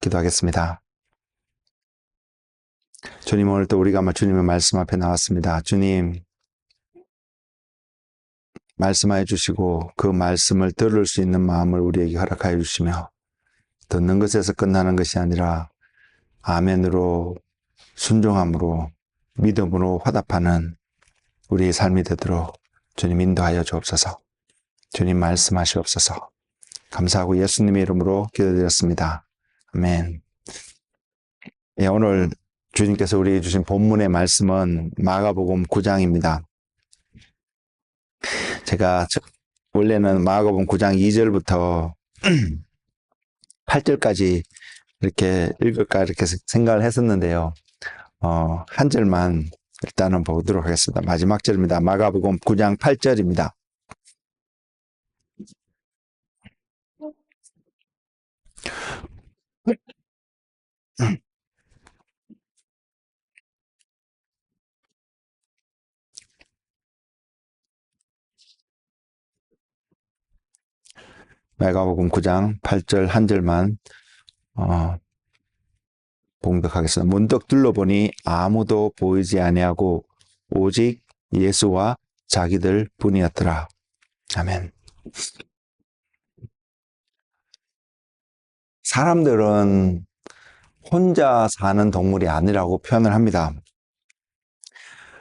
기도하겠습니다. 주님, 오늘 또 우리가 주님의 말씀 앞에 나왔습니다. 주님, 말씀하여 주시고 그 말씀을 들을 수 있는 마음을 우리에게 허락하여 주시며, 듣는 것에서 끝나는 것이 아니라 아멘으로, 순종함으로, 믿음으로 화답하는 우리의 삶이 되도록 주님 인도하여 주옵소서. 주님 말씀하시옵소서. 감사하고 예수님의 이름으로 기도드렸습니다. 아멘. 예, 오늘 주님께서 우리에게 주신 본문의 말씀은 마가복음 9장입니다. 제가 원래는 마가복음 9장 2절부터 8절까지 이렇게 읽을까 이렇게 생각을 했었는데요. 한 절만 일단은 보도록 하겠습니다. 마지막 절입니다. 마가복음 9장 8절입니다. 마가복음 9장 8절 한 절만 봉독하겠습니다. 문득 둘러보니 아무도 보이지 아니하고 오직 예수와 자기들 뿐이었더라. 아멘. 사람들은 혼자 사는 동물이 아니라고 표현을 합니다.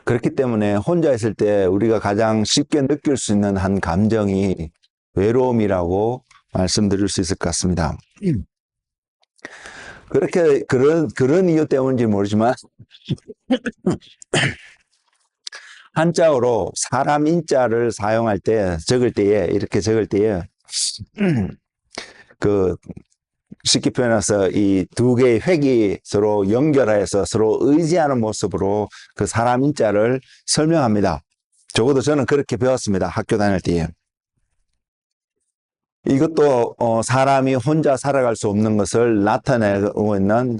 그렇기 때문에 혼자 있을 때 우리가 가장 쉽게 느낄 수 있는 한 감정이 외로움이라고 말씀드릴 수 있을 것 같습니다. 그런 이유 때문인지 모르지만 한자어로 사람 인자를 사용할 때, 이렇게 적을 때에 쉽게 표현해서 이 두 개의 획이 서로 연결해서 서로 의지하는 모습으로 그 사람 인자를 설명합니다. 적어도 저는 그렇게 배웠습니다. 학교 다닐 때에. 이것도 사람이 혼자 살아갈 수 없는 것을 나타내고 있는,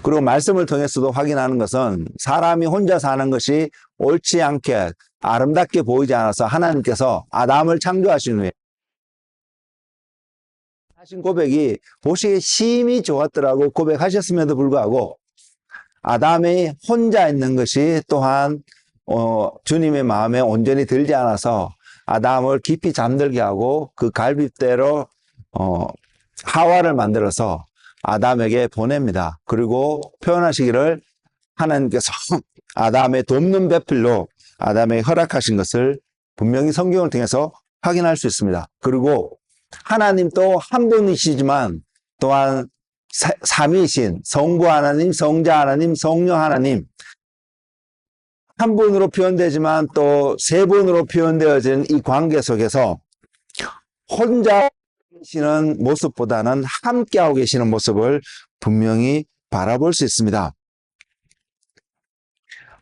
그리고 말씀을 통해서도 확인하는 것은 사람이 혼자 사는 것이 옳지 않게 아름답게 보이지 않아서 하나님께서 아담을 창조하신 후에 하신 고백이 보시기에 심히 좋았더라고 고백하셨음에도 불구하고 아담이 혼자 있는 것이 또한 주님의 마음에 온전히 들지 않아서 아담을 깊이 잠들게 하고 그 갈빗대로 하와를 만들어서 아담에게 보냅니다. 그리고 표현하시기를 하나님께서 아담의 돕는 배필로 아담에게 허락하신 것을 분명히 성경을 통해서 확인할 수 있습니다. 그리고 하나님도 한 분이시지만 또한 삼위이신 성부 하나님, 성자 하나님, 성령 하나님, 한 분으로 표현되지만 또 세 분으로 표현되어진 이 관계 속에서 혼자 계시는 모습보다는 함께하고 계시는 모습을 분명히 바라볼 수 있습니다.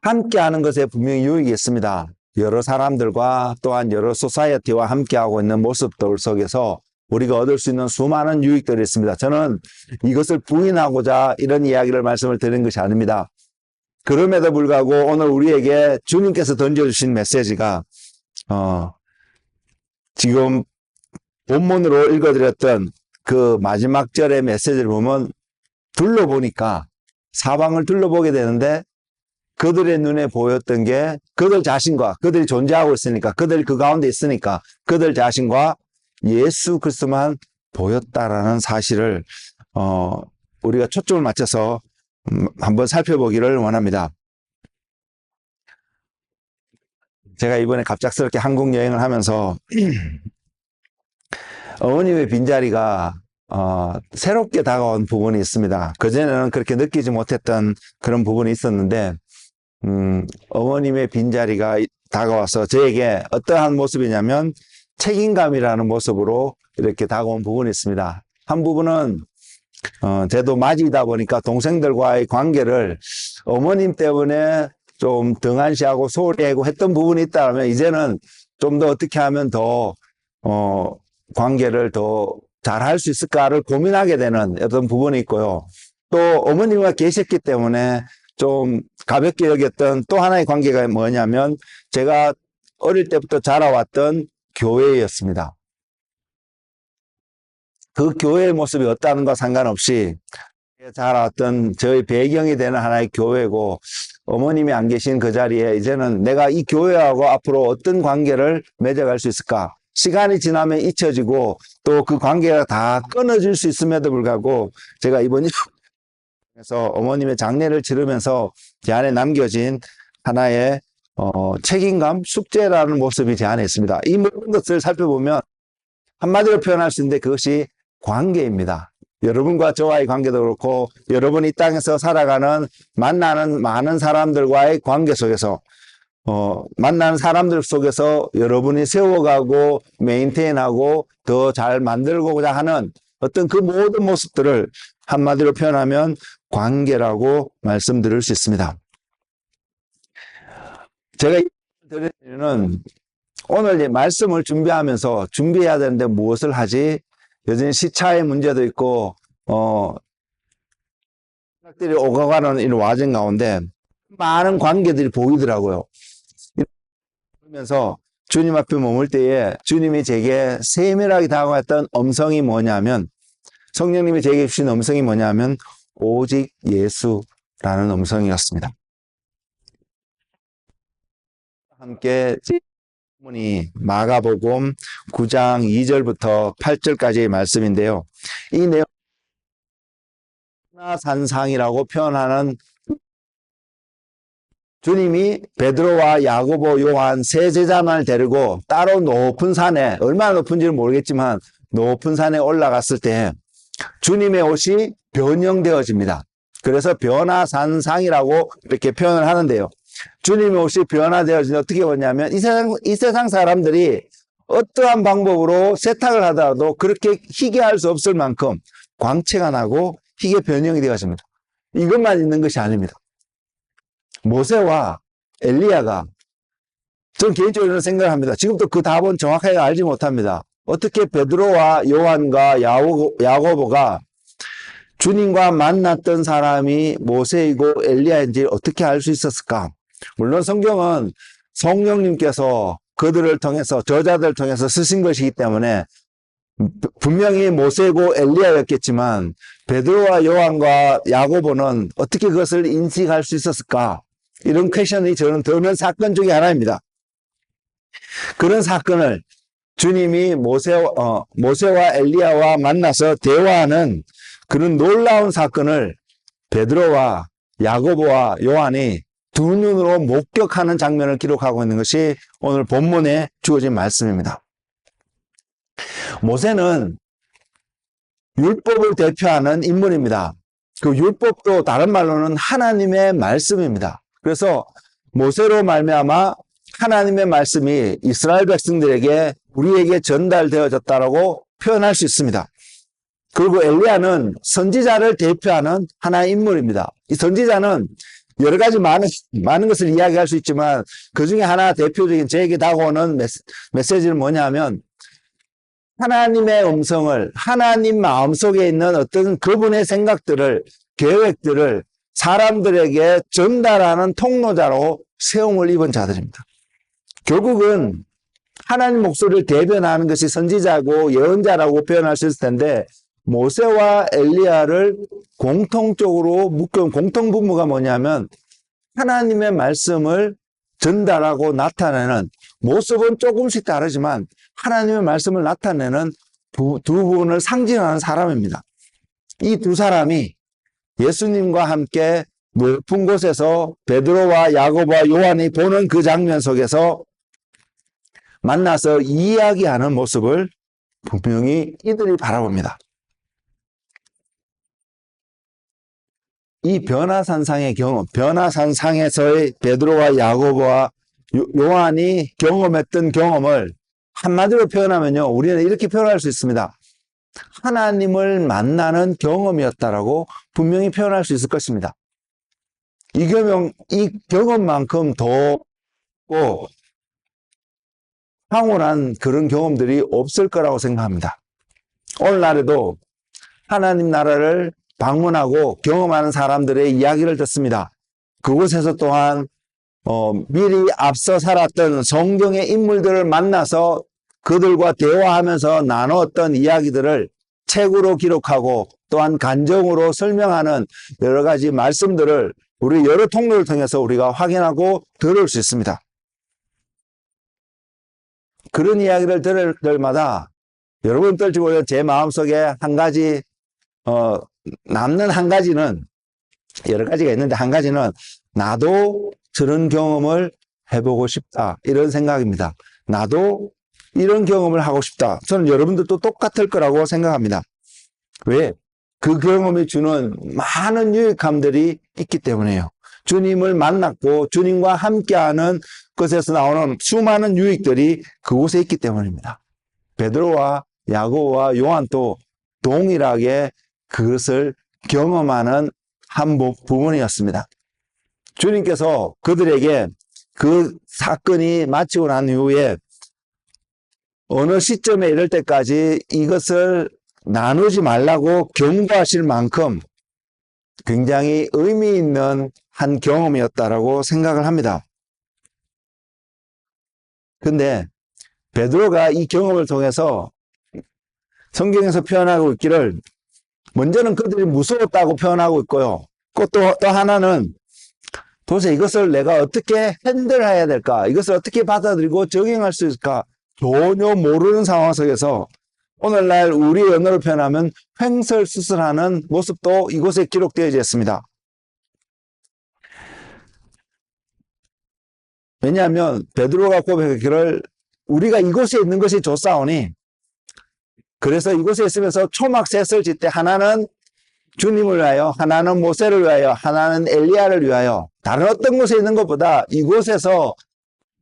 함께하는 것에 분명히 유익이 있습니다. 여러 사람들과 또한 여러 소사이어티와 함께하고 있는 모습들 속에서 우리가 얻을 수 있는 수많은 유익들이 있습니다. 저는 이것을 부인하고자 이런 이야기를 말씀을 드린 것이 아닙니다. 그럼에도 불구하고 오늘 우리에게 주님께서 던져주신 메시지가 지금 본문으로 읽어드렸던 그 마지막 절의 메시지를 보면 둘러보니까 사방을 둘러보게 되는데 그들의 눈에 보였던 게 그들 자신과 그들이 존재하고 있으니까 그들 그 가운데 있으니까 그들 자신과 예수 그리스도만 보였다라는 사실을 우리가 초점을 맞춰서 한번 살펴보기를 원합니다. 제가 이번에 갑작스럽게 한국 여행을 하면서 어머님의 빈자리가 새롭게 다가온 부분이 있습니다. 그전에는 그렇게 느끼지 못했던 그런 부분이 있었는데 어머님의 빈자리가 다가와서 저에게 어떠한 모습이냐면 책임감이라는 모습으로 이렇게 다가온 부분이 있습니다. 한 부분은 저도 맞이다 보니까 동생들과의 관계를 어머님 때문에 좀 등한시하고 소홀히 하고 했던 부분이 있다면 이제는 좀 더 어떻게 하면 더 관계를 더 잘할 수 있을까를 고민하게 되는 어떤 부분이 있고요. 또 어머님과 계셨기 때문에 좀 가볍게 여겼던 또 하나의 관계가 뭐냐면 제가 어릴 때부터 자라왔던 교회였습니다. 그 교회의 모습이 어떠한 것 상관없이 자라왔던 저희 배경이 되는 하나의 교회고, 어머님이 안 계신 그 자리에 이제는 내가 이 교회하고 앞으로 어떤 관계를 맺어갈 수 있을까? 시간이 지나면 잊혀지고 또 그 관계가 다 끊어질 수 있음에도 불구하고 제가 이번에 그래서 어머님의 장례를 치르면서 제 안에 남겨진 하나의 책임감, 숙제라는 모습이 제 안에 있습니다. 이 모든 것을 살펴보면 한마디로 표현할 수 있는데 그것이 관계입니다. 여러분과 저와의 관계도 그렇고 여러분이 이 땅에서 살아가는 만나는 많은 사람들과의 관계 속에서 만나는 사람들 속에서 여러분이 세워가고 메인테인하고 더 잘 만들고자 하는 어떤 그 모든 모습들을 한마디로 표현하면 관계라고 말씀드릴 수 있습니다. 제가 드리는 오늘 이 말씀을 준비하면서 준비해야 되는데 무엇을 하지? 여전히 시차의 문제도 있고 생각들이 오가가는 이런 와정 가운데 많은 관계들이 보이더라고요. 그러면서 주님 앞에 머물 때에 주님이 제게 세밀하게 다가왔던 음성이 뭐냐면, 성령님이 제게 주신 음성이 뭐냐면 오직 예수라는 음성이었습니다. 함께 본문이 마가복음 9장 2절부터 8절까지의 말씀인데요. 이 내용 산상이라고 표현하는 주님이 베드로와 야고보, 요한 세 제자만을 데리고 따로 높은 산에, 얼마나 높은지는 모르겠지만 높은 산에 올라갔을 때 주님의 옷이 변형되어집니다. 그래서 변화산상이라고 이렇게 표현을 하는데요. 주님의 옷이 변화되어지니 어떻게 보냐면 이 세상 사람들이 어떠한 방법으로 세탁을 하더라도 그렇게 희게 할 수 없을 만큼 광채가 나고 희게 변형이 되어집니다. 이것만 있는 것이 아닙니다. 모세와 엘리야가, 저는 개인적으로 이런 생각을 합니다. 지금도 그 답은 정확하게 알지 못합니다. 어떻게 베드로와 요한과 야고보가 주님과 만났던 사람이 모세이고 엘리야인지 어떻게 알 수 있었을까? 물론 성경은 성령님께서 그들을 통해서, 저자들을 통해서 쓰신 것이기 때문에 분명히 모세고 엘리야였겠지만 베드로와 요한과 야고보는 어떻게 그것을 인식할 수 있었을까? 이런 퀘션이 저는 드는 사건 중에 하나입니다. 그런 사건을 주님이 모세와 엘리야와 만나서 대화하는 그런 놀라운 사건을 베드로와 야고보와 요한이 두 눈으로 목격하는 장면을 기록하고 있는 것이 오늘 본문에 주어진 말씀입니다. 모세는 율법을 대표하는 인물입니다. 그 율법도 다른 말로는 하나님의 말씀입니다. 그래서 모세로 말미암아 하나님의 말씀이 이스라엘 백성들에게, 우리에게 전달되어졌다라고 표현할 수 있습니다. 그리고 엘리야는 선지자를 대표하는 하나의 인물입니다. 이 선지자는 여러 가지 많은 것을 이야기할 수 있지만 그 중에 하나 대표적인 저에게 다가오는 메시지는 뭐냐면, 하나님의 음성을, 하나님 마음속에 있는 어떤 그분의 생각들을, 계획들을 사람들에게 전달하는 통로자로 세움을 입은 자들입니다. 결국은 하나님 목소리를 대변하는 것이 선지자고 예언자라고 표현할 수 있을 텐데, 모세와 엘리야를 공통적으로 묶은 공통분모가 뭐냐면 하나님의 말씀을 전달하고 나타내는, 모습은 조금씩 다르지만 하나님의 말씀을 나타내는 두 분을 상징하는 사람입니다. 이 두 사람이 예수님과 함께 높은 곳에서 베드로와 야고보와 요한이 보는 그 장면 속에서 만나서 이야기하는 모습을 분명히 이들이 바라봅니다. 이 변화산상의 경험, 변화산상에서의 베드로와 야고보와 요한이 경험했던 경험을 한마디로 표현하면요, 우리는 이렇게 표현할 수 있습니다. 하나님을 만나는 경험이었다라고 분명히 표현할 수 있을 것입니다. 이 경험만큼 더 황홀한 그런 경험들이 없을 거라고 생각합니다. 오늘날에도 하나님 나라를 방문하고 경험하는 사람들의 이야기를 듣습니다. 그곳에서 또한 미리 앞서 살았던 성경의 인물들을 만나서 그들과 대화하면서 나누었던 이야기들을 책으로 기록하고 또한 간정으로 설명하는 여러 가지 말씀들을 우리 여러 통로를 통해서 우리가 확인하고 들을 수 있습니다. 그런 이야기를 들을 때마다 여러분들 모르게 제 마음속에 한 가지 남는 한 가지는 여러 가지가 있는데 한 가지는 나도 저런 경험을 해보고 싶다 이런 생각입니다. 나도 이런 경험을 하고 싶다. 저는 여러분들도 똑같을 거라고 생각합니다. 왜? 그 경험이 주는 많은 유익함들이 있기 때문에요. 주님을 만났고 주님과 함께하는 것에서 나오는 수많은 유익들이 그곳에 있기 때문입니다. 베드로와 야고보와 요한도 동일하게 그것을 경험하는 한 부분이었습니다. 주님께서 그들에게 그 사건이 마치고 난 이후에 어느 시점에 이럴 때까지 이것을 나누지 말라고 경고하실 만큼 굉장히 의미 있는 한 경험이었다라고 생각을 합니다. 근데 베드로가 이 경험을 통해서 성경에서 표현하고 있기를 먼저는 그들이 무서웠다고 표현하고 있고요. 또 하나는 도대체 이것을 내가 어떻게 핸들해야 될까? 이것을 어떻게 받아들이고 적용할 수 있을까? 전혀 모르는 상황 속에서 오늘날 우리 언어로 표현하면 횡설수설하는 모습도 이곳에 기록되어 있습니다. 왜냐하면 베드로가 고백하기를 우리가 이곳에 있는 것이 좋사오니 그래서 이곳에 있으면서 초막셋을 짓되 하나는 주님을 위하여 하나는 모세를 위하여 하나는 엘리야를 위하여 다른 어떤 곳에 있는 것보다 이곳에서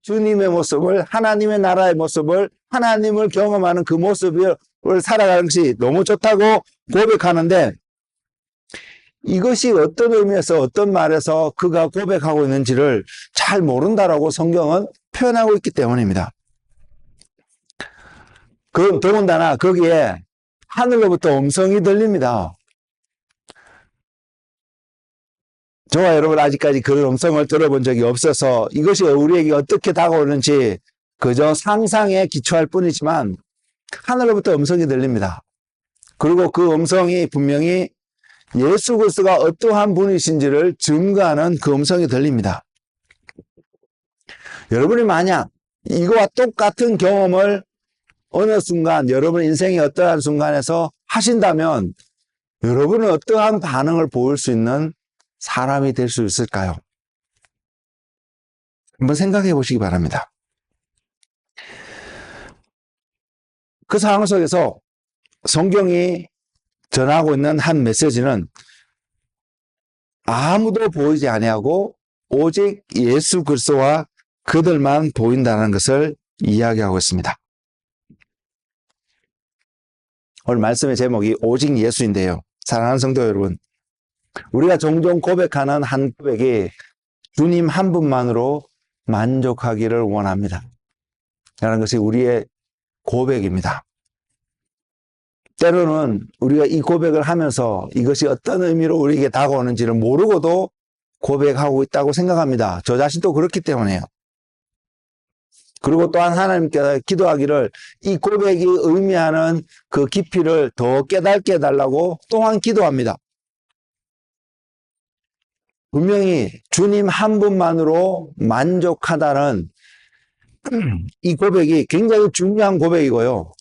주님의 모습을 하나님의 나라의 모습을 하나님을 경험하는 그 모습을 살아가는 것이 너무 좋다고 고백하는데 이것이 어떤 의미에서 어떤 말에서 그가 고백하고 있는지를 잘 모른다라고 성경은 표현하고 있기 때문입니다. 더군다나 거기에 하늘로부터 음성이 들립니다. 저와 여러분 아직까지 그런 음성을 들어본 적이 없어서 이것이 우리에게 어떻게 다가오는지 그저 상상에 기초할 뿐이지만 하늘로부터 음성이 들립니다. 그리고 그 음성이 분명히 예수 그리스도가 어떠한 분이신지를 증거하는 그 음성이 들립니다. 여러분이 만약 이거와 똑같은 경험을 어느 순간 여러분 인생의 어떠한 순간에서 하신다면 여러분은 어떠한 반응을 보일 수 있는 사람이 될 수 있을까요? 한번 생각해 보시기 바랍니다. 그 상황 속에서 성경이 전하고 있는 한 메시지는 아무도 보이지 아니하고 오직 예수 그리스도와 그들만 보인다는 것을 이야기하고 있습니다. 오늘 말씀의 제목이 오직 예수인데요. 사랑하는 성도 여러분, 우리가 종종 고백하는 한 고백이 주님 한 분만으로 만족하기를 원합니다. 라는 것이 우리의 고백입니다. 때로는 우리가 이 고백을 하면서 이것이 어떤 의미로 우리에게 다가오는지를 모르고도 고백하고 있다고 생각합니다. 저 자신도 그렇기 때문에요. 그리고 또한 하나님께 기도하기를 이 고백이 의미하는 그 깊이를 더 깨닫게 해달라고 또한 기도합니다. 분명히 주님 한 분만으로 만족하다는 이 고백이 굉장히 중요한 고백이고요.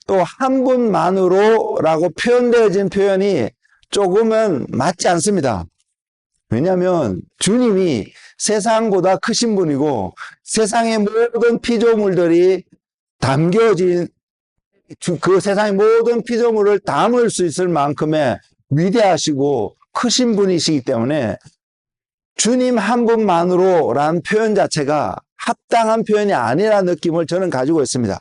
또 한 분만으로라고 표현되어진 표현이 조금은 맞지 않습니다. 왜냐하면 주님이 세상보다 크신 분이고 세상의 모든 피조물들이 담겨진 그 세상의 모든 피조물을 담을 수 있을 만큼의 위대하시고 크신 분이시기 때문에 주님 한 분만으로라는 표현 자체가 합당한 표현이 아니라는 느낌을 저는 가지고 있습니다.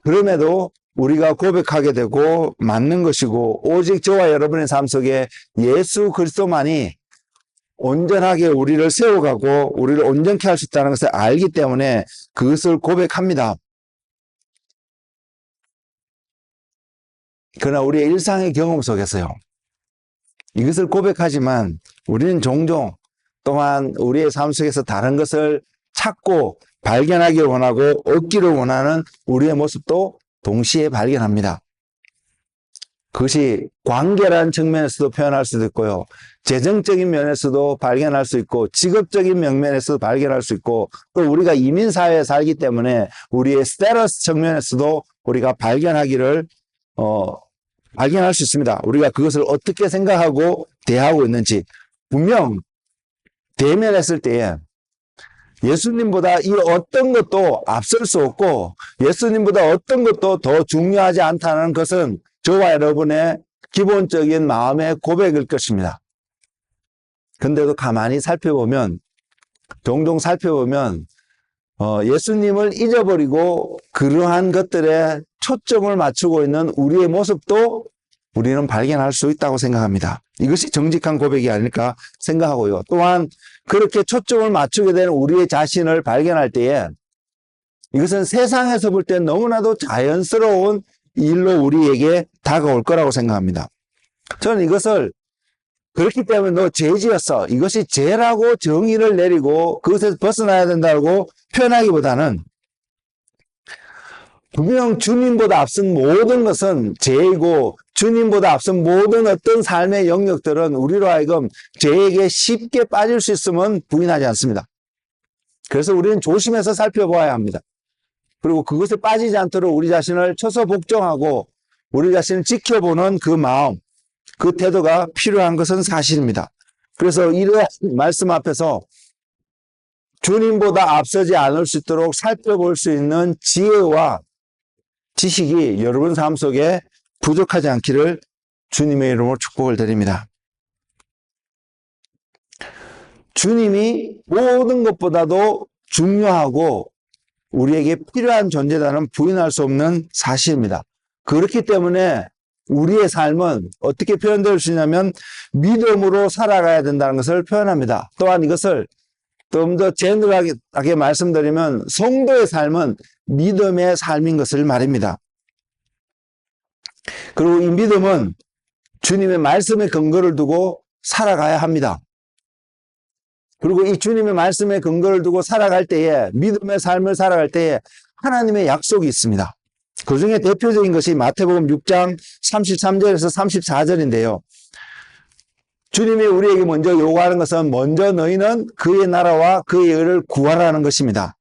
그럼에도 우리가 고백하게 되고 맞는 것이고 오직 저와 여러분의 삶 속에 예수 그리스도만이 온전하게 우리를 세워가고 우리를 온전케 할 수 있다는 것을 알기 때문에 그것을 고백합니다. 그러나 우리의 일상의 경험 속에서요. 이것을 고백하지만 우리는 종종 또한 우리의 삶 속에서 다른 것을 찾고 발견하기를 원하고 얻기를 원하는 우리의 모습도 동시에 발견합니다. 그것이 관계라는 측면에서도 표현할 수도 있고요. 재정적인 면에서도 발견할 수 있고 직업적인 면에서도 발견할 수 있고 또 우리가 이민사회에 살기 때문에 우리의 스테러스 측면에서도 우리가 발견할 수 있습니다. 우리가 그것을 어떻게 생각하고 대하고 있는지 분명 대면했을 때에 예수님보다 이 어떤 것도 앞설 수 없고 예수님보다 어떤 것도 더 중요하지 않다는 것은 저와 여러분의 기본적인 마음의 고백일 것입니다. 근데도 가만히 살펴보면 종종 살펴보면 예수님을 잊어버리고 그러한 것들에 초점을 맞추고 있는 우리의 모습도 우리는 발견할 수 있다고 생각합니다. 이것이 정직한 고백이 아닐까 생각하고요. 또한 그렇게 초점을 맞추게 되는 우리의 자신을 발견할 때에 이것은 세상에서 볼 때 너무나도 자연스러운 일로 우리에게 다가올 거라고 생각합니다. 저는 이것을 그렇기 때문에 너 죄지었어. 이것이 죄라고 정의를 내리고 그것에서 벗어나야 된다고 표현하기보다는 분명 주님보다 앞선 모든 것은 죄이고 주님보다 앞선 모든 어떤 삶의 영역들은 우리로 하여금 죄에게 쉽게 빠질 수 있음은 부인하지 않습니다. 그래서 우리는 조심해서 살펴봐야 합니다. 그리고 그것에 빠지지 않도록 우리 자신을 처소 복종하고 우리 자신을 지켜보는 그 마음, 그 태도가 필요한 것은 사실입니다. 그래서 이러한 말씀 앞에서 주님보다 앞서지 않을 수 있도록 살펴볼 수 있는 지혜와 지식이 여러분 삶 속에 부족하지 않기를 주님의 이름으로 축복을 드립니다. 주님이 모든 것보다도 중요하고 우리에게 필요한 존재라는 부인할 수 없는 사실입니다. 그렇기 때문에 우리의 삶은 어떻게 표현될 수 있냐면 믿음으로 살아가야 된다는 것을 표현합니다. 또한 이것을 좀 더 제너럴하게 말씀드리면 성도의 삶은 믿음의 삶인 것을 말입니다. 그리고 이 믿음은 주님의 말씀에 근거를 두고 살아가야 합니다. 그리고 이 주님의 말씀에 근거를 두고 살아갈 때에 믿음의 삶을 살아갈 때에 하나님의 약속이 있습니다. 그 중에 대표적인 것이 마태복음 6장 33절에서 34절인데요. 주님이 우리에게 먼저 요구하는 것은 먼저 너희는 그의 나라와 그의 의를 구하라는 것입니다.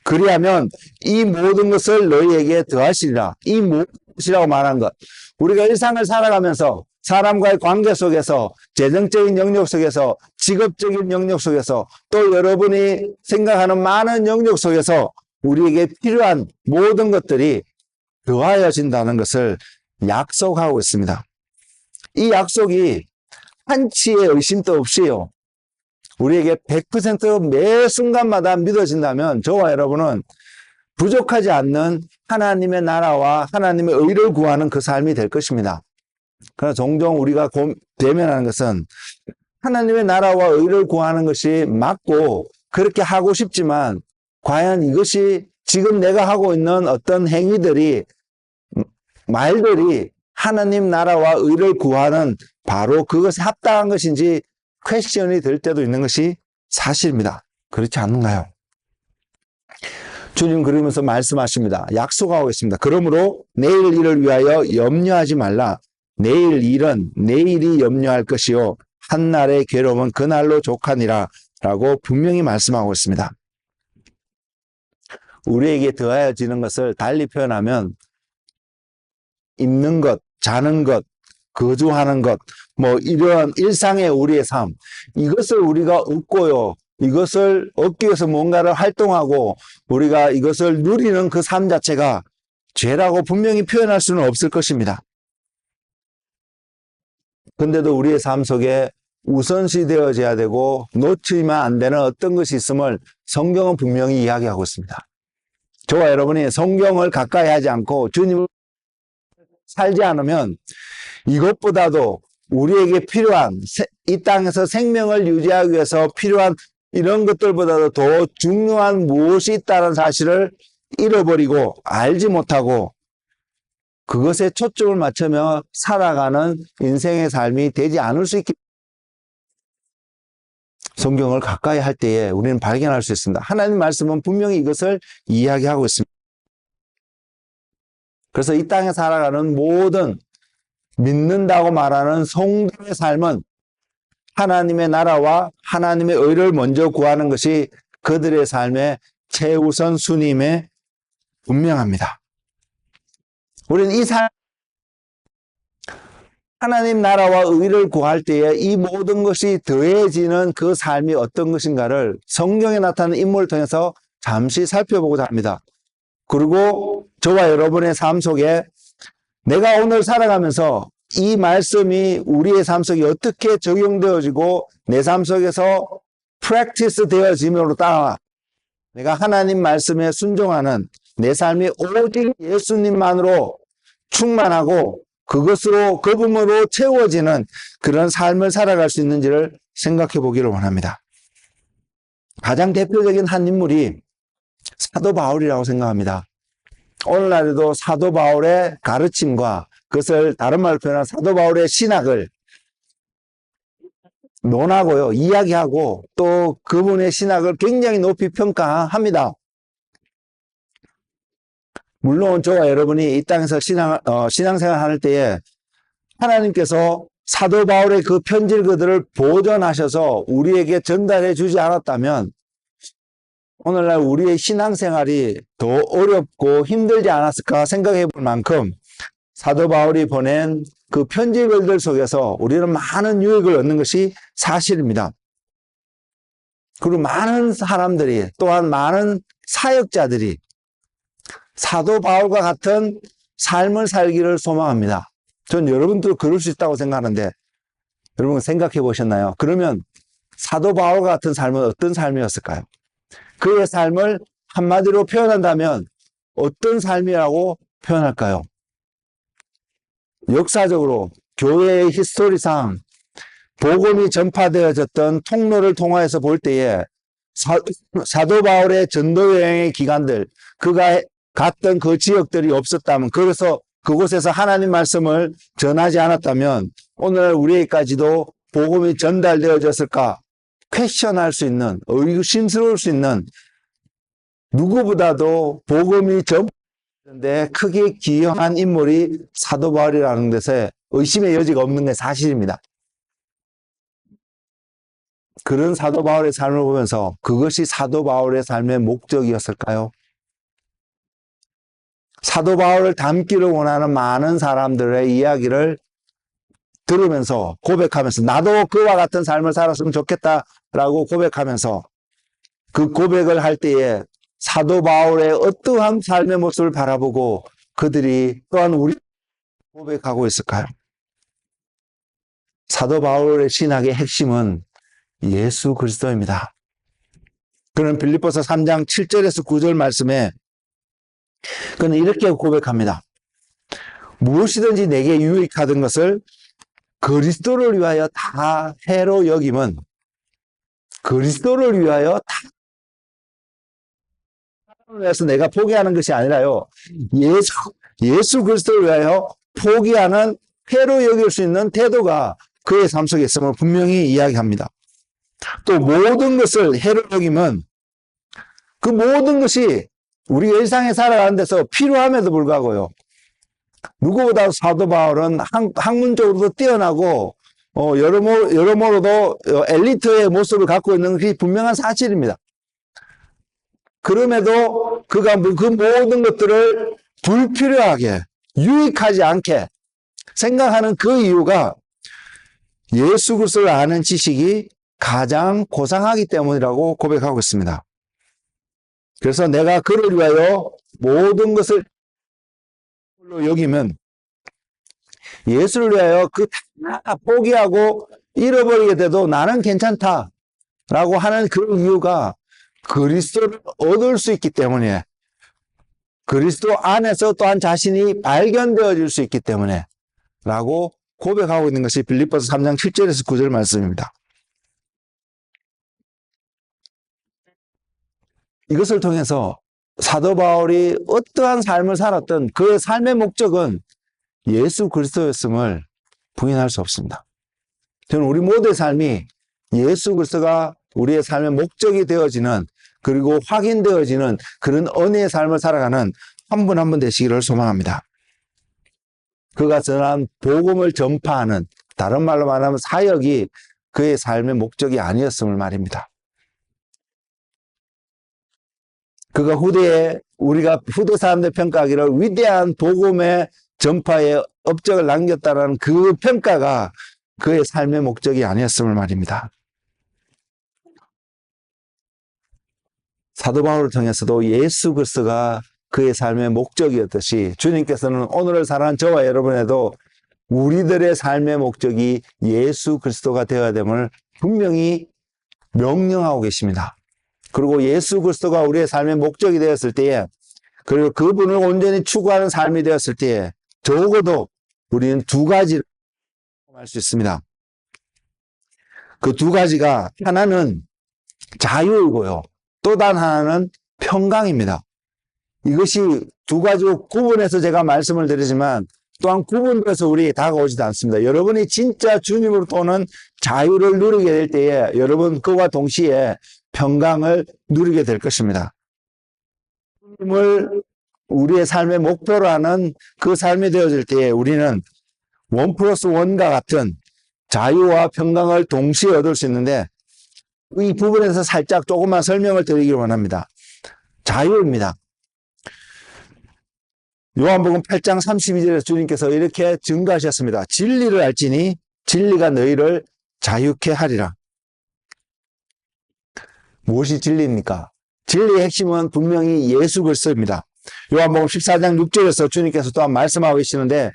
그리하면 이 모든 것을 너희에게 더하시리라. 이 모든 것이라고 말한 것. 우리가 일상을 살아가면서 사람과의 관계 속에서 재정적인 영역 속에서 직업적인 영역 속에서 또 여러분이 생각하는 많은 영역 속에서 우리에게 필요한 모든 것들이 더하여진다는 것을 약속하고 있습니다. 이 약속이 한치의 의심도 없이요. 우리에게 100% 매 순간마다 믿어진다면 저와 여러분은 부족하지 않는 하나님의 나라와 하나님의 의를 구하는 그 삶이 될 것입니다. 그러나 종종 우리가 대면하는 것은 하나님의 나라와 의를 구하는 것이 맞고 그렇게 하고 싶지만 과연 이것이 지금 내가 하고 있는 어떤 행위들이 말들이 하나님 나라와 의를 구하는 바로 그것에 합당한 것인지 퀘스천이 될 때도 있는 것이 사실입니다. 그렇지 않는가요? 주님 그러면서 말씀하십니다. 약속하고 있습니다. 그러므로 내일 일을 위하여 염려하지 말라. 내일 일은 내일이 염려할 것이요 한날의 괴로움은 그날로 족하니라 라고 분명히 말씀하고 있습니다. 우리에게 더하여지는 것을 달리 표현하면 입는 것, 자는 것, 거주하는 것, 이런 일상의 우리의 삶, 이것을 우리가 얻고요. 이것을 얻기 위해서 뭔가를 활동하고 우리가 이것을 누리는 그 삶 자체가 죄라고 분명히 표현할 수는 없을 것입니다. 근데도 우리의 삶 속에 우선시 되어져야 되고 놓치면 안 되는 어떤 것이 있음을 성경은 분명히 이야기하고 있습니다. 저와 여러분이 성경을 가까이 하지 않고 주님을 살지 않으면 이것보다도 우리에게 필요한 이 땅에서 생명을 유지하기 위해서 필요한 이런 것들보다도 더 중요한 무엇이 있다는 사실을 잃어버리고 알지 못하고 그것에 초점을 맞추며 살아가는 인생의 삶이 되지 않을 수 있기 성경을 가까이 할 때에 우리는 발견할 수 있습니다. 하나님 말씀은 분명히 이것을 이야기하고 있습니다. 그래서 이 땅에 살아가는 모든 믿는다고 말하는 성도의 삶은 하나님의 나라와 하나님의 의를 먼저 구하는 것이 그들의 삶의 최우선 순위임에 분명합니다. 우리는 이 삶, 하나님 나라와 의를 구할 때에 이 모든 것이 더해지는 그 삶이 어떤 것인가를 성경에 나타나는 인물을 통해서 잠시 살펴보고자 합니다. 그리고 저와 여러분의 삶 속에 내가 오늘 살아가면서 이 말씀이 우리의 삶 속에 어떻게 적용되어지고 내 삶 속에서 프랙티스 되어짐으로 따라 내가 하나님 말씀에 순종하는 내 삶이 오직 예수님만으로 충만하고 그것으로 그분으로 채워지는 그런 삶을 살아갈 수 있는지를 생각해 보기를 원합니다. 가장 대표적인 한 인물이 사도 바울이라고 생각합니다. 오늘날에도 사도 바울의 가르침과 그것을 다른 말로 표현한 사도 바울의 신학을 논하고요, 이야기하고 또 그분의 신학을 굉장히 높이 평가합니다. 물론 저와 여러분이 이 땅에서 신앙생활 할 때에 하나님께서 사도 바울의 그 편지 그들을 보존하셔서 우리에게 전달해 주지 않았다면 오늘날 우리의 신앙생활이 더 어렵고 힘들지 않았을까 생각해 볼 만큼 사도 바울이 보낸 그 편지글들 속에서 우리는 많은 유익을 얻는 것이 사실입니다. 그리고 많은 사람들이 또한 많은 사역자들이 사도 바울과 같은 삶을 살기를 소망합니다. 전 여러분도 그럴 수 있다고 생각하는데 여러분 생각해 보셨나요? 그러면 사도 바울과 같은 삶은 어떤 삶이었을까요? 그의 삶을 한마디로 표현한다면 어떤 삶이라고 표현할까요? 역사적으로 교회의 히스토리상 복음이 전파되어졌던 통로를 통하여서 볼 때에 사도 바울의 전도 여행의 기간들, 그가 갔던 그 지역들이 없었다면, 그래서 그곳에서 하나님 말씀을 전하지 않았다면 오늘 우리에게까지도 복음이 전달되어졌을까 퀘스천할 수 있는, 의심스러울 수 있는, 누구보다도 복음이 전파되는데 크게 기여한 인물이 사도 바울이라는 것에 의심의 여지가 없는 게 사실입니다. 그런 사도 바울의 삶을 보면서 그것이 사도 바울의 삶의 목적이었을까요? 사도 바울을 닮기를 원하는 많은 사람들의 이야기를 들으면서 고백하면서 나도 그와 같은 삶을 살았으면 좋겠다라고 고백하면서 그 고백을 할 때에 사도 바울의 어떠한 삶의 모습을 바라보고 그들이 또한 우리 고백하고 있을까요? 사도 바울의 신학의 핵심은 예수 그리스도입니다. 그는 빌립보서 3장 7절에서 9절 말씀에 그는 이렇게 고백합니다. 무엇이든지 내게 유익하던 것을 그리스도를 위하여 다 해로 여김은 그리스도를 위하여 다 위해서 내가 포기하는 것이 아니라요. 예수 그리스도를 위하여 포기하는 해로 여길 수 있는 태도가 그의 삶 속에 있음을 분명히 이야기합니다. 또 모든 것을 해로 여기면 그 모든 것이 우리 일상에 살아가는 데서 필요함에도 불구하고요. 누구보다 사도 바울은 학문적으로도 뛰어나고 여러모로도 엘리트의 모습을 갖고 있는 것이 분명한 사실입니다. 그럼에도 그가 그 모든 것들을 불필요하게 유익하지 않게 생각하는 그 이유가 예수 그리스도를 아는 지식이 가장 고상하기 때문이라고 고백하고 있습니다. 그래서 내가 그를 위하여 모든 것을 여기면 예수를 위하여 그 다 포기하고 잃어버리게 돼도 나는 괜찮다라고 하는 그 이유가 그리스도를 얻을 수 있기 때문에 그리스도 안에서 또한 자신이 발견되어질 수 있기 때문에 라고 고백하고 있는 것이 빌립보서 3장 7절에서 9절 말씀입니다. 이것을 통해서 사도 바울이 어떠한 삶을 살았던 그의 삶의 목적은 예수 그리스도였음을 부인할 수 없습니다. 저는 우리 모두의 삶이 예수 그리스도가 우리의 삶의 목적이 되어지는 그리고 확인되어지는 그런 은혜의 삶을 살아가는 한 분 한 분 되시기를 소망합니다. 그가 전한 복음을 전파하는, 다른 말로 말하면 사역이 그의 삶의 목적이 아니었음을 말입니다. 그가 우리가 후대 사람들 평가하기를 위대한 복음의 전파에 업적을 남겼다는 그 평가가 그의 삶의 목적이 아니었음을 말입니다. 사도 바울을 통해서도 예수 그리스도가 그의 삶의 목적이었듯이 주님께서는 오늘을 살아가는 저와 여러분에도 우리들의 삶의 목적이 예수 그리스도가 되어야 됨을 분명히 명령하고 계십니다. 그리고 예수 그리스도가 우리의 삶의 목적이 되었을 때에, 그리고 그분을 온전히 추구하는 삶이 되었을 때에 적어도 우리는 두 가지를 할 수 있습니다. 그 두 가지가, 하나는 자유이고요, 또 다른 하나는 평강입니다. 이것이 두 가지로 구분해서 제가 말씀을 드리지만 또한 구분돼서 우리에게 다가오지도 않습니다. 여러분이 진짜 주님으로부터 오는 자유를 누리게 될 때에 여러분 그와 동시에 평강을 누리게 될 것입니다. 주님을 우리의 삶의 목표로 하는 그 삶이 되어질 때에 우리는 1+1과 같은 자유와 평강을 동시에 얻을 수 있는데, 이 부분에서 살짝 조금만 설명을 드리기를 원합니다. 자유입니다. 요한복음 8장 32절에 주님께서 이렇게 증거하셨습니다. 진리를 알지니 진리가 너희를 자유케 하리라. 무엇이 진리입니까? 진리의 핵심은 분명히 예수 그리스도입니다. 요한복음 14장 6절에서 주님께서 또한 말씀하고 계시는데,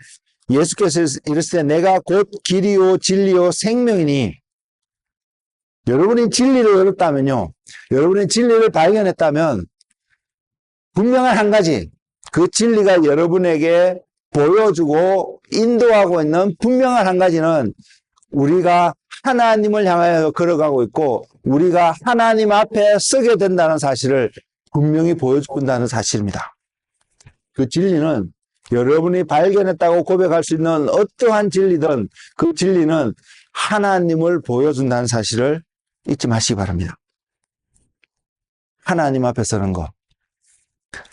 예수께서 이르시되 내가 곧 길이요 진리요 생명이니, 여러분이 진리를 얻었다면요, 여러분이 진리를 발견했다면 분명한 한 가지, 그 진리가 여러분에게 보여주고 인도하고 있는 분명한 한 가지는 우리가 하나님을 향하여 걸어가고 있고 우리가 하나님 앞에 서게 된다는 사실을 분명히 보여준다는 사실입니다. 그 진리는 여러분이 발견했다고 고백할 수 있는 어떠한 진리든 그 진리는 하나님을 보여준다는 사실을 잊지 마시기 바랍니다. 하나님 앞에 서는 것.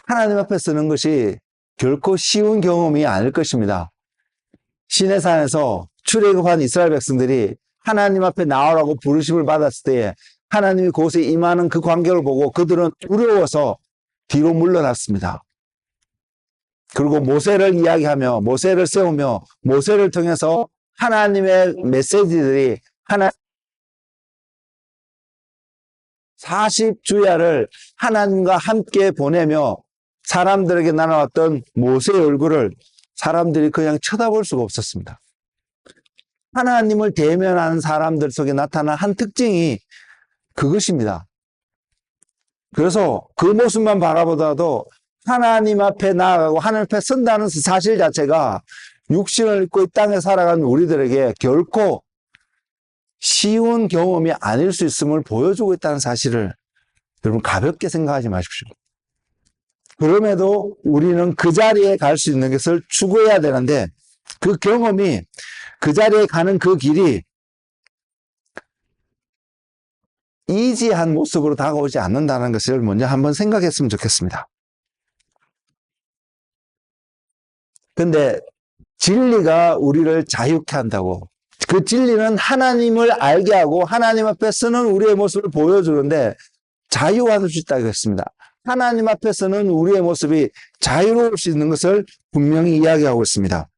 하나님 앞에 서는 것이 결코 쉬운 경험이 아닐 것입니다. 시내산에서 출애굽한 이스라엘 백성들이 하나님 앞에 나오라고 부르심을 받았을 때에 하나님이 그곳에 임하는 그 광경을 보고 그들은 두려워서 뒤로 물러났습니다. 그리고 모세를 이야기하며 모세를 세우며 모세를 통해서 하나님의 메시지들이 40주야를 하나님과 함께 보내며 사람들에게 나눠왔던 모세의 얼굴을 사람들이 그냥 쳐다볼 수가 없었습니다. 하나님을 대면하는 사람들 속에 나타난 한 특징이 그것입니다. 그래서 그 모습만 바라보다도 하나님 앞에 나아가고 하나님 앞에 선다는 사실 자체가 육신을 입고 이 땅에 살아가는 우리들에게 결코 쉬운 경험이 아닐 수 있음을 보여주고 있다는 사실을 여러분 가볍게 생각하지 마십시오. 그럼에도 우리는 그 자리에 갈 수 있는 것을 추구해야 되는데 그 경험이, 그 자리에 가는 그 길이 이지한 모습으로 다가오지 않는다는 것을 먼저 한번 생각했으면 좋겠습니다. 근데 진리가 우리를 자유케 한다고, 그 진리는 하나님을 알게 하고 하나님 앞에 서는 우리의 모습을 보여주는데 자유할 수 있다고 했습니다. 하나님 앞에 서는 우리의 모습이 자유로울 수 있는 것을 분명히 이야기하고 있습니다.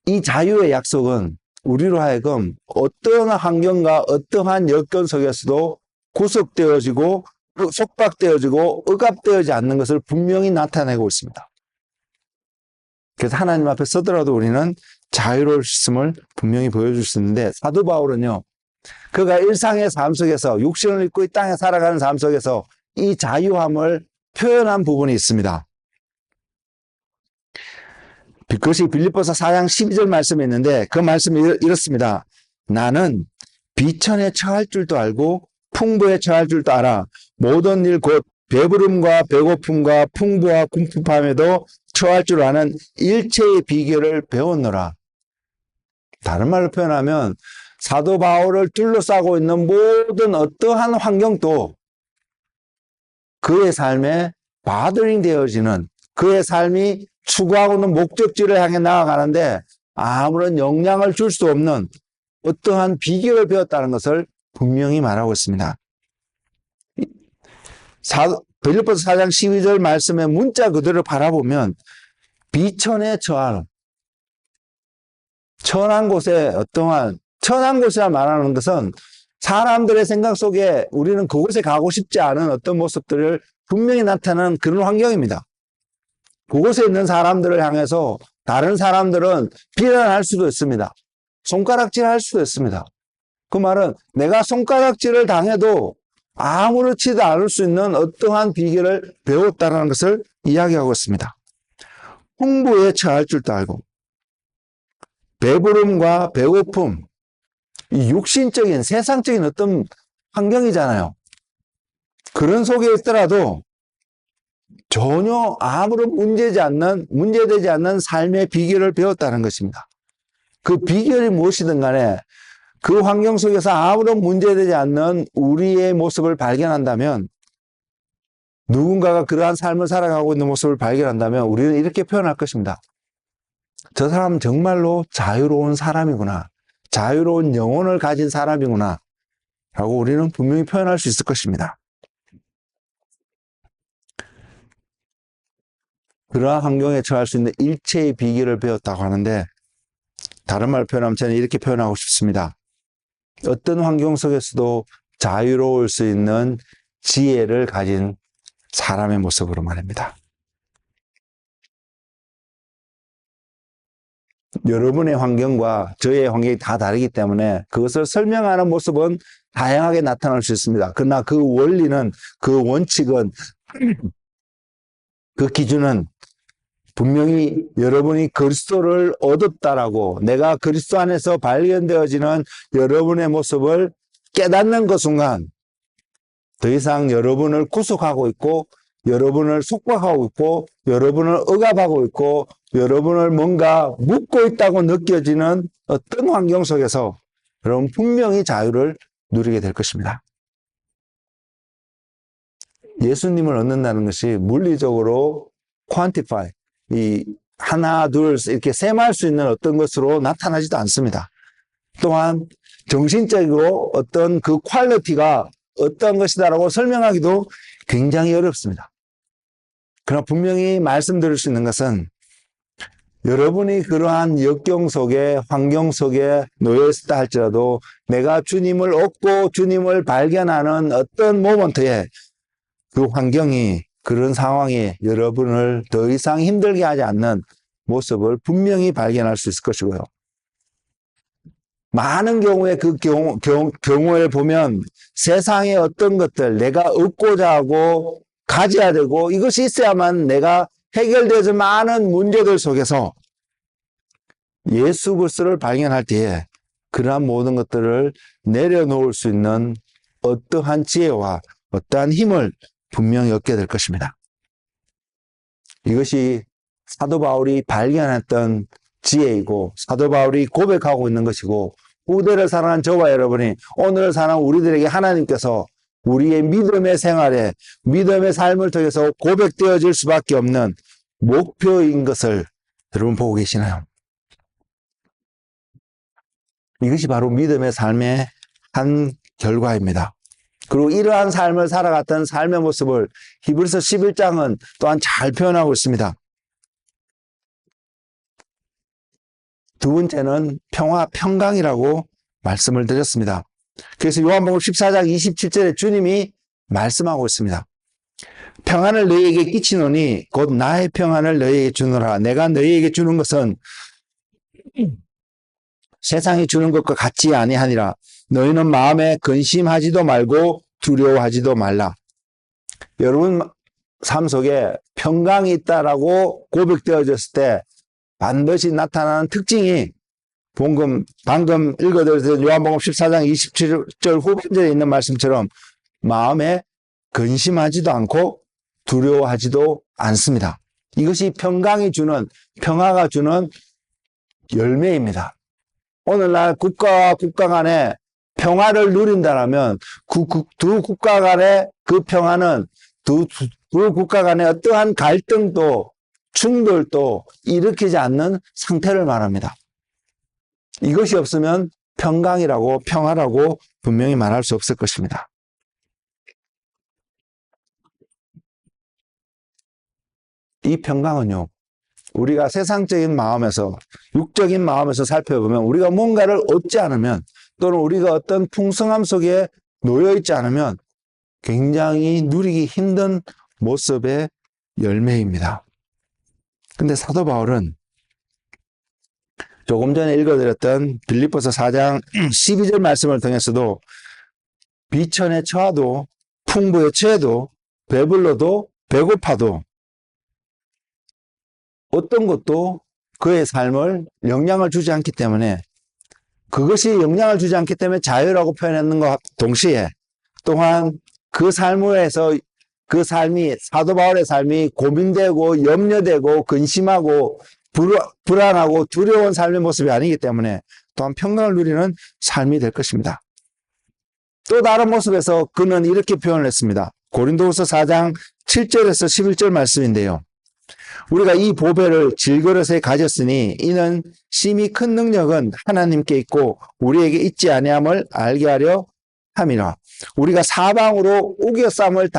이 자유의 약속은 우리로 하여금 어떠한 환경과 어떠한 여건 속에서도 구속되어지고 속박되어지고 억압되어지지 않는 것을 분명히 나타내고 있습니다. 그래서 하나님 앞에 서더라도 우리는 자유로울 수 있음을 분명히 보여줄 수 있는데, 사도 바울은요, 그가 일상의 삶 속에서 육신을 입고 이 땅에 살아가는 삶 속에서 이 자유함을 표현한 부분이 있습니다. 그것이 빌립보서 4장 12절 말씀이 있는데 그 말씀이 이렇습니다. 나는 비천에 처할 줄도 알고 풍부에 처할 줄도 알아. 모든 일 곧 배부름과 배고픔과 풍부와 궁핍함에도 처할 줄 아는 일체의 비결을 배웠노라. 다른 말로 표현하면 사도 바울을 둘러싸고 있는 모든 어떠한 환경도 그의 삶에 바더링 되어지는, 그의 삶이 추구하고는 목적지를 향해 나아가는데 아무런 영향을 줄 수 없는 어떠한 비결을 배웠다는 것을 분명히 말하고 있습니다. 빌립보서 4장 12절 말씀의 문자 그대로 바라보면 비천에 처하는 천한 곳에 어떠한 천한 곳이라 말하는 것은 사람들의 생각 속에 우리는 그곳에 가고 싶지 않은 어떤 모습들을 분명히 나타나는 그런 환경입니다. 그곳에 있는 사람들을 향해서 다른 사람들은 비난할 수도 있습니다. 손가락질할 수도 있습니다. 그 말은 내가 손가락질을 당해도 아무렇지도 않을 수 있는 어떠한 비결을 배웠다는 것을 이야기하고 있습니다. 홍보에 처할 줄도 알고 배부름과 배고픔, 이 육신적인 세상적인 어떤 환경이잖아요. 그런 속에 있더라도 전혀 아무런 문제되지 않는 삶의 비결을 배웠다는 것입니다. 그 비결이 무엇이든 간에 그 환경 속에서 아무런 문제되지 않는 우리의 모습을 발견한다면, 누군가가 그러한 삶을 살아가고 있는 모습을 발견한다면 우리는 이렇게 표현할 것입니다. 저 사람은 정말로 자유로운 사람이구나. 자유로운 영혼을 가진 사람이구나. 라고 우리는 분명히 표현할 수 있을 것입니다. 그러한 환경에 처할 수 있는 일체의 비결을 배웠다고 하는데, 다른 말로 표현하면 저는 이렇게 표현하고 싶습니다. 어떤 환경 속에서도 자유로울 수 있는 지혜를 가진 사람의 모습으로 말입니다. 여러분의 환경과 저의 환경이 다 다르기 때문에 그것을 설명하는 모습은 다양하게 나타날 수 있습니다. 그러나 그 원리는, 그 원칙은, 그 기준은 분명히 여러분이 그리스도를 얻었다라고, 내가 그리스도 안에서 발견되어지는 여러분의 모습을 깨닫는 그 순간 더 이상 여러분을 구속하고 있고, 여러분을 속박하고 있고, 여러분을 억압하고 있고, 여러분을 뭔가 묶고 있다고 느껴지는 어떤 환경 속에서 여러분 분명히 자유를 누리게 될 것입니다. 예수님을 얻는다는 것이 물리적으로 quantify, 이 하나, 둘 이렇게 셈할 수 있는 어떤 것으로 나타나지도 않습니다. 또한 정신적으로 어떤 그 퀄리티가 어떤 것이다라고 설명하기도 굉장히 어렵습니다. 그러나 분명히 말씀드릴 수 있는 것은, 여러분이 그러한 역경 속에, 환경 속에 놓여 있다 할지라도 내가 주님을 얻고 주님을 발견하는 어떤 모먼트에 그 환경이, 그런 상황이 여러분을 더 이상 힘들게 하지 않는 모습을 분명히 발견할 수 있을 것이고요. 많은 경우에 그 경우에 보면 세상의 어떤 것들, 내가 얻고자 하고 가져야 되고 이것이 있어야만 내가 해결되지 많은 문제들 속에서 예수 그리스도를 발견할 때에 그러한 모든 것들을 내려놓을 수 있는 어떠한 지혜와 어떠한 힘을 분명히 얻게 될 것입니다. 이것이 사도 바울이 발견했던 지혜이고 사도 바울이 고백하고 있는 것이고, 후대를 사랑하는 저와 여러분이 오늘을 사랑하는 우리들에게 하나님께서 우리의 믿음의 생활에, 믿음의 삶을 통해서 고백되어질 수밖에 없는 목표인 것을 여러분 보고 계시나요? 이것이 바로 믿음의 삶의 한 결과입니다. 그리고 이러한 삶을 살아갔던 삶의 모습을 히브리서 11장은 또한 잘 표현하고 있습니다. 두 번째는 평강이라고 말씀을 드렸습니다. 그래서 요한복음 14장 27절에 주님이 말씀하고 있습니다. 평안을 너희에게 끼치노니 곧 나의 평안을 너희에게 주노라. 내가 너희에게 주는 것은 세상이 주는 것과 같지 아니하니라. 너희는 마음에 근심하지도 말고 두려워하지도 말라. 여러분 삶 속에 평강이 있다라고 고백되어졌을 때 반드시 나타나는 특징이 방금 읽어드린 요한복음 14장 27절 후반절에 있는 말씀처럼 마음에 근심하지도 않고 두려워하지도 않습니다. 이것이 평화가 주는 열매입니다. 오늘날 국가와 국가 간에 평화를 누린다면 두 국가 간의 그 평화는 두 국가 간의 어떠한 갈등도 충돌도 일으키지 않는 상태를 말합니다. 이것이 없으면 평강이라고 평화라고 분명히 말할 수 없을 것입니다. 이 평강은요, 우리가 세상적인 마음에서, 육적인 마음에서 살펴보면 우리가 뭔가를 얻지 않으면, 또는 우리가 어떤 풍성함 속에 놓여 있지 않으면 굉장히 누리기 힘든 모습의 열매입니다. 근데 사도 바울은 조금 전에 읽어드렸던 빌립보서 4장 12절 말씀을 통해서도 비천에 처하도, 풍부에 처해도, 배불러도, 배고파도 어떤 것도 그의 삶을 영향을 주지 않기 때문에, 그것이 영향을 주지 않기 때문에 자유라고 표현했는 것과 동시에 또한 그 삶에서 그 삶이, 사도 바울의 삶이 고민되고 염려되고 근심하고 불안하고 두려운 삶의 모습이 아니기 때문에 또한 평강을 누리는 삶이 될 것입니다. 또 다른 모습에서 그는 이렇게 표현을 했습니다. 고린도후서 4장 7절에서 11절 말씀인데요. 우리가 이 보배를 질그릇에 가졌으니 이는 심히 큰 능력은 하나님께 있고 우리에게 있지 아니함을 알게 하려 함이라. 우리가 사방으로 우겨쌈을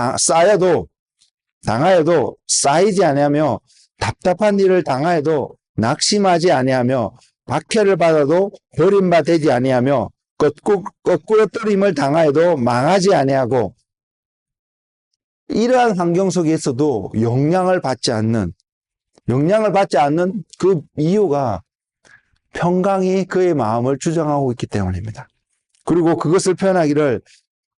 당하여도 쌓이지 아니하며 답답한 일을 당하여도 낙심하지 아니하며 박해를 받아도 버림받지 아니하며 거꾸러뜨림을 당하여도 망하지 아니하고, 이러한 환경 속에 있어도 영향을 받지 않는 그 이유가 평강이 그의 마음을 주장하고 있기 때문입니다. 그리고 그것을 표현하기를,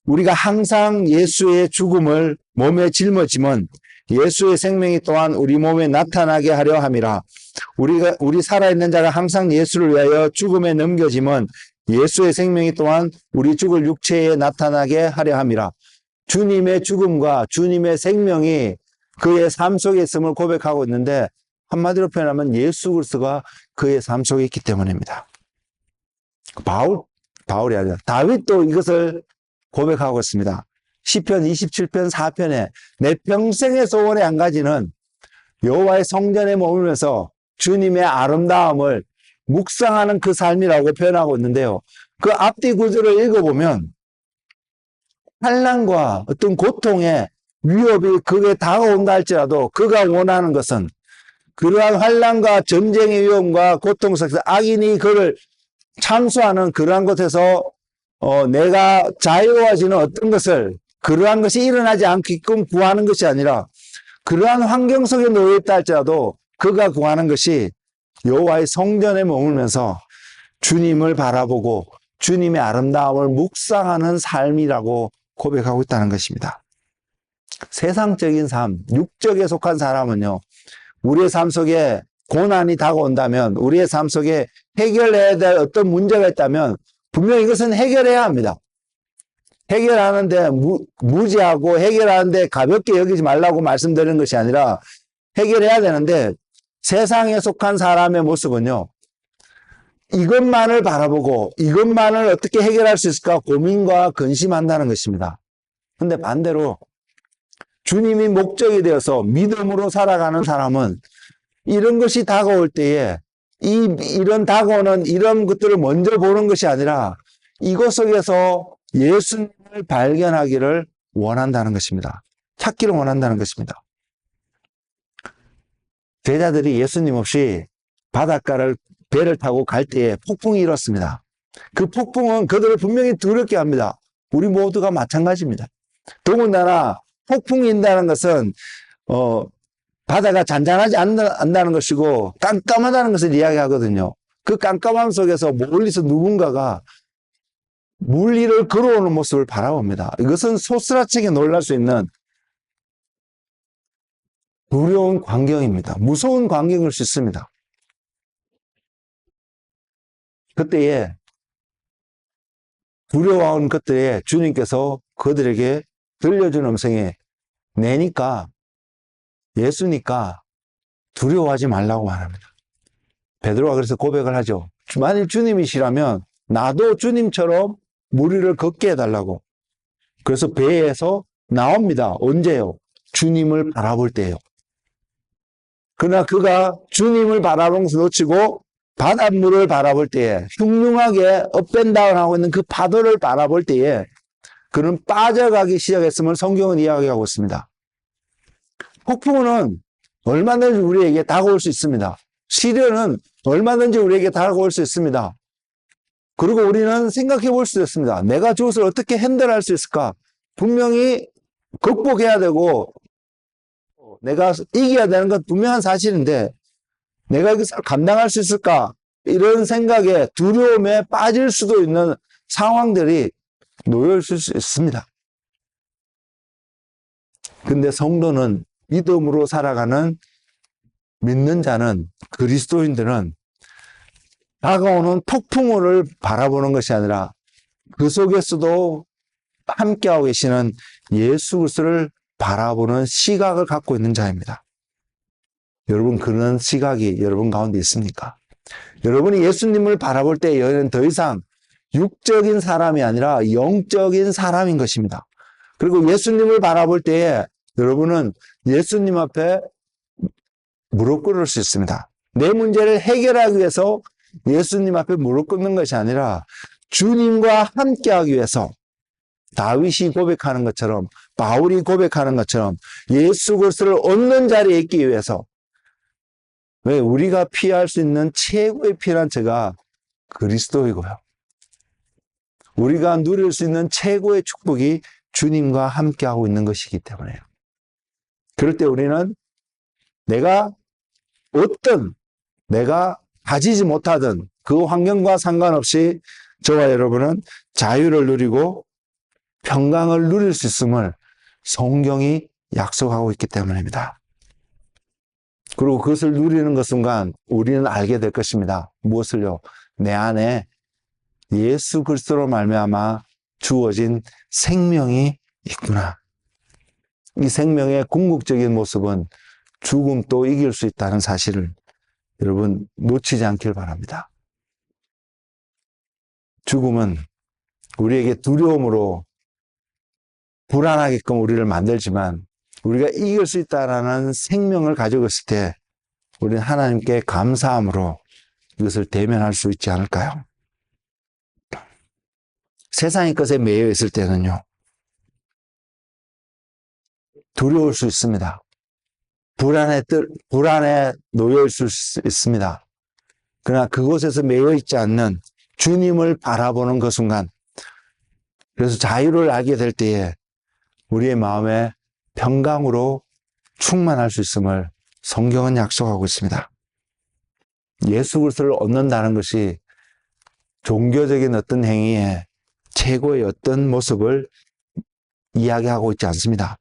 우리가 항상 예수의 죽음을 몸에 짊어지면 예수의 생명이 또한 우리 몸에 나타나게 하려 함이라. 우리 살아있는 자가 항상 예수를 위하여 죽음에 넘겨지면 예수의 생명이 또한 우리 죽을 육체에 나타나게 하려 함이라. 주님의 죽음과 주님의 생명이 그의 삶 속에 있음을 고백하고 있는데, 한마디로 표현하면 예수 그리스도가 그의 삶 속에 있기 때문입니다. 바울이 아니라 다윗도 이것을 고백하고 있습니다. 시편 27편 4편에 내 평생의 소원의 한 가지는 여호와의 성전에 머물면서 주님의 아름다움을 묵상하는 그 삶이라고 표현하고 있는데요. 그 앞뒤 구절을 읽어보면 환난과 어떤 고통의 위협이 그게 다가온다 할지라도 그가 원하는 것은, 그러한 환난과 전쟁의 위험과 고통 속에서 악인이 그를 참수하는 그러한 곳에서 내가 자유로워지는 어떤 것을, 그러한 것이 일어나지 않게끔 구하는 것이 아니라, 그러한 환경 속에 놓여 있다 할지라도 그가 구하는 것이 여호와의 성전에 머물면서 주님을 바라보고 주님의 아름다움을 묵상하는 삶이라고 고백하고 있다는 것입니다. 세상적인 삶, 육적에 속한 사람은요, 우리의 삶 속에 고난이 다가온다면, 우리의 삶 속에 해결해야 될 어떤 문제가 있다면 분명히 이것은 해결해야 합니다. 해결하는데 무지하고 해결하는데 가볍게 여기지 말라고 말씀드리는 것이 아니라 해결해야 되는데, 세상에 속한 사람의 모습은요, 이것만을 바라보고 이것만을 어떻게 해결할 수 있을까 고민과 근심한다는 것입니다. 근데 반대로 주님이 목적이 되어서 믿음으로 살아가는 사람은 이런 것이 다가올 때에 이런 다가오는 이런 것들을 먼저 보는 것이 아니라 이것 속에서 예수님을 발견하기를 원한다는 것입니다. 찾기를 원한다는 것입니다. 제자들이 예수님 없이 바닷가를 배를 타고 갈 때에 폭풍이 일었습니다. 그 폭풍은 그들을 분명히 두렵게 합니다. 우리 모두가 마찬가지입니다. 더군다나 폭풍이 인다는 것은 바다가 잔잔하지 않다는 것이고 깜깜하다는 것을 이야기하거든요. 그 깜깜함 속에서 멀리서 누군가가 물 위를 걸어오는 모습을 바라봅니다. 이것은 소스라치게 놀랄 수 있는 두려운 광경입니다. 무서운 광경일 수 있습니다. 그때에 두려워하는 것들에 주님께서 그들에게 들려준 음성에 내니까, 예수니까 두려워하지 말라고 말합니다. 베드로가 그래서 고백을 하죠. 만일 주님이시라면 나도 주님처럼 물 위를 걷게 해달라고. 그래서 배에서 나옵니다. 언제요? 주님을 바라볼 때예요. 그러나 그가 주님을 바라보면서 놓치고 바닷물을 바라볼 때에, 흉흉하게 업앤다운하고 있는 그 파도를 바라볼 때에 그는 빠져가기 시작했음을 성경은 이야기하고 있습니다. 폭풍은 얼마든지 우리에게 다가올 수 있습니다. 시련은 얼마든지 우리에게 다가올 수 있습니다. 그리고 우리는 생각해 볼 수도 있습니다. 내가 저것을 어떻게 핸들할 수 있을까? 분명히 극복해야 되고 내가 이겨야 되는 건 분명한 사실인데 내가 이것을 감당할 수 있을까? 이런 생각에 두려움에 빠질 수도 있는 상황들이 놓여 있을 수 있습니다. 근데 성도는, 믿음으로 살아가는 믿는 자는, 그리스도인들은 다가오는 폭풍우를 바라보는 것이 아니라 그 속에서도 함께하고 계시는 예수 그리스도를 바라보는 시각을 갖고 있는 자입니다. 여러분, 그런 시각이 여러분 가운데 있습니까? 여러분이 예수님을 바라볼 때 여기는 더 이상 육적인 사람이 아니라 영적인 사람인 것입니다. 그리고 예수님을 바라볼 때에 여러분은 예수님 앞에 무릎 꿇을 수 있습니다. 내 문제를 해결하기 위해서 예수님 앞에 무릎 꿇는 것이 아니라 주님과 함께하기 위해서 다윗이 고백하는 것처럼, 바울이 고백하는 것처럼 예수 그리스도를 얻는 자리에 있기 위해서, 왜 우리가 피할 수 있는 최고의 피난처가 그리스도이고요. 우리가 누릴 수 있는 최고의 축복이 주님과 함께하고 있는 것이기 때문에요. 그럴 때 우리는 내가 가지지 못하던 그 환경과 상관없이 저와 여러분은 자유를 누리고 평강을 누릴 수 있음을 성경이 약속하고 있기 때문입니다. 그리고 그것을 누리는 것 순간 우리는 알게 될 것입니다. 무엇을요? 내 안에 예수 그리스도로 말미암아 주어진 생명이 있구나. 이 생명의 궁극적인 모습은 죽음도 이길 수 있다는 사실을 여러분 놓치지 않길 바랍니다. 죽음은 우리에게 두려움으로 불안하게끔 우리를 만들지만 우리가 이길 수 있다는 생명을 가지고 있을 때 우리는 하나님께 감사함으로 이것을 대면할 수 있지 않을까요? 세상의 것에 매여 있을 때는요, 두려울 수 있습니다. 불안에 놓여 있을 수 있습니다. 그러나 그곳에서 매여 있지 않는 주님을 바라보는 그 순간, 그래서 자유를 알게 될 때에 우리의 마음에 평강으로 충만할 수 있음을 성경은 약속하고 있습니다. 예수 그리스도를 얻는다는 것이 종교적인 어떤 행위의 최고의 어떤 모습을 이야기하고 있지 않습니다.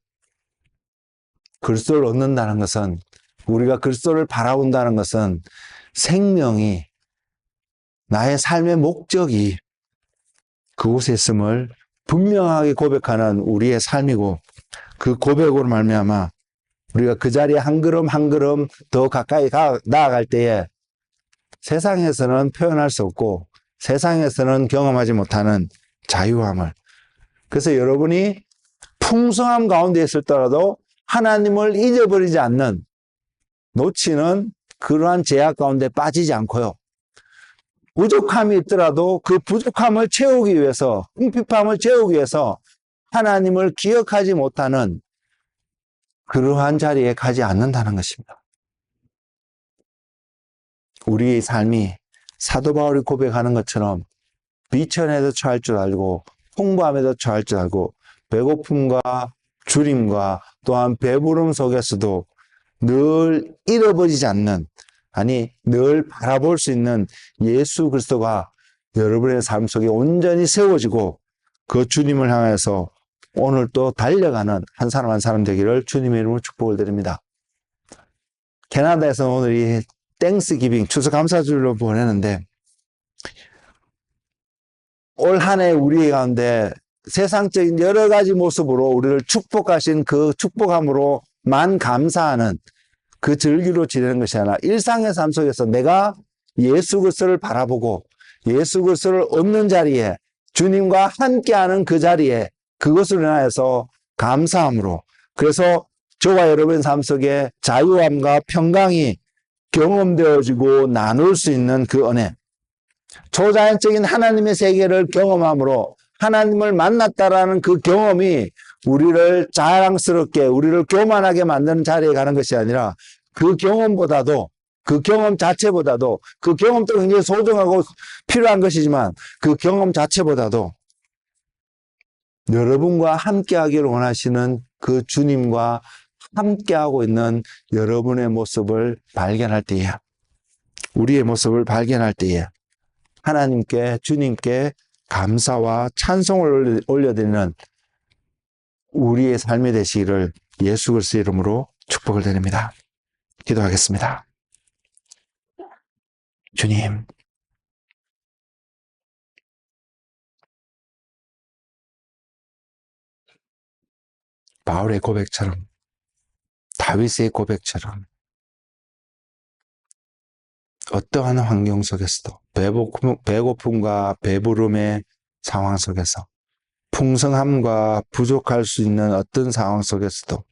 그리스도를 얻는다는 것은, 우리가 그리스도를 바라본다는 것은 생명이, 나의 삶의 목적이 그곳에 있음을 분명하게 고백하는 우리의 삶이고, 그 고백으로 말미암아 우리가 그 자리에 한 걸음 한 걸음 더 가까이 나아갈 때에 세상에서는 표현할 수 없고 세상에서는 경험하지 못하는 자유함을, 그래서 여러분이 풍성함 가운데 있을더라도 하나님을 잊어버리지 않는, 놓치는 그러한 제약 가운데 빠지지 않고요, 부족함이 있더라도 그 부족함을 채우기 위해서, 궁핍함을 채우기 위해서 하나님을 기억하지 못하는 그러한 자리에 가지 않는다는 것입니다. 우리의 삶이 사도 바울이 고백하는 것처럼 비천에도 처할 줄 알고 풍부함에도 처할 줄 알고 배고픔과 주림과 또한 배부름 속에서도 늘 잃어버리지 않는, 아니 늘 바라볼 수 있는 예수 그리스도가 여러분의 삶 속에 온전히 세워지고 그 주님을 향해서 오늘 또 달려가는 한 사람 한 사람 되기를 주님의 이름으로 축복을 드립니다. 캐나다에서 오늘이 땡스기빙, 추수감사주일로 보내는데, 올 한 해 우리 가운데 세상적인 여러 가지 모습으로 우리를 축복하신 그 축복함으로만 감사하는 그 절기로 지내는 것이 아니라 일상의 삶 속에서 내가 예수 그리스도를 바라보고 예수 그리스도를 얻는 자리에, 주님과 함께하는 그 자리에, 그것을 인하여서 감사함으로, 그래서 저와 여러분의 삶 속에 자유함과 평강이 경험되어지고 나눌 수 있는 그 은혜. 초자연적인 하나님의 세계를 경험함으로 하나님을 만났다라는 그 경험이 우리를 자랑스럽게, 우리를 교만하게 만드는 자리에 가는 것이 아니라 그 경험보다도, 그 경험 자체보다도, 그 경험도 굉장히 소중하고 필요한 것이지만 그 경험 자체보다도 여러분과 함께하기를 원하시는 그 주님과 함께하고 있는 여러분의 모습을 발견할 때에, 우리의 모습을 발견할 때에 하나님께, 주님께 감사와 찬송을 올려드리는 우리의 삶이 되시기를 예수 그리스도의 이름으로 축복을 드립니다. 기도하겠습니다. 주님, 바울의 고백처럼, 다윗의 고백처럼 어떠한 환경 속에서도 배고픔과 배부름의 상황 속에서 풍성함과 부족할 수 있는 어떤 상황 속에서도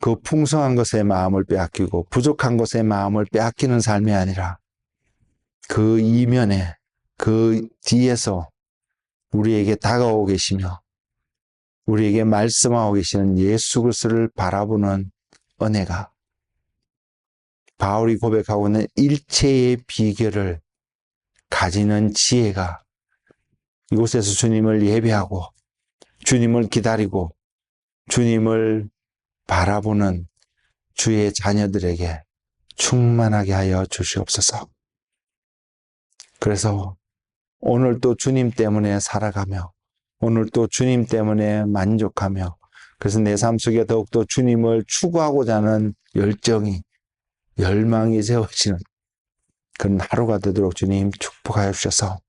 그 풍성한 것에 마음을 빼앗기고 부족한 것에 마음을 빼앗기는 삶이 아니라 그 이면에, 그 뒤에서 우리에게 다가오고 계시며 우리에게 말씀하고 계시는 예수 그리스도를 바라보는 은혜가, 바울이 고백하고 있는 일체의 비결을 가지는 지혜가 이곳에서 주님을 예배하고 주님을 기다리고 주님을 바라보는 주의 자녀들에게 충만하게 하여 주시옵소서. 그래서 오늘 또 주님 때문에 살아가며 오늘 또 주님 때문에 만족하며 그래서 내 삶 속에 더욱더 주님을 추구하고자 하는 열정이, 열망이 세워지는 그런 하루가 되도록 주님 축복하여 주셔서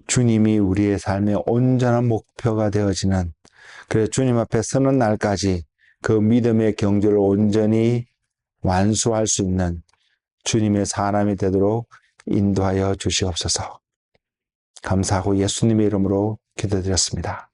주님이 우리의 삶의 온전한 목표가 되어지는, 그래서 주님 앞에 서는 날까지 그 믿음의 경주를 온전히 완수할 수 있는 주님의 사람이 되도록 인도하여 주시옵소서. 감사하고 예수님의 이름으로 기도드렸습니다.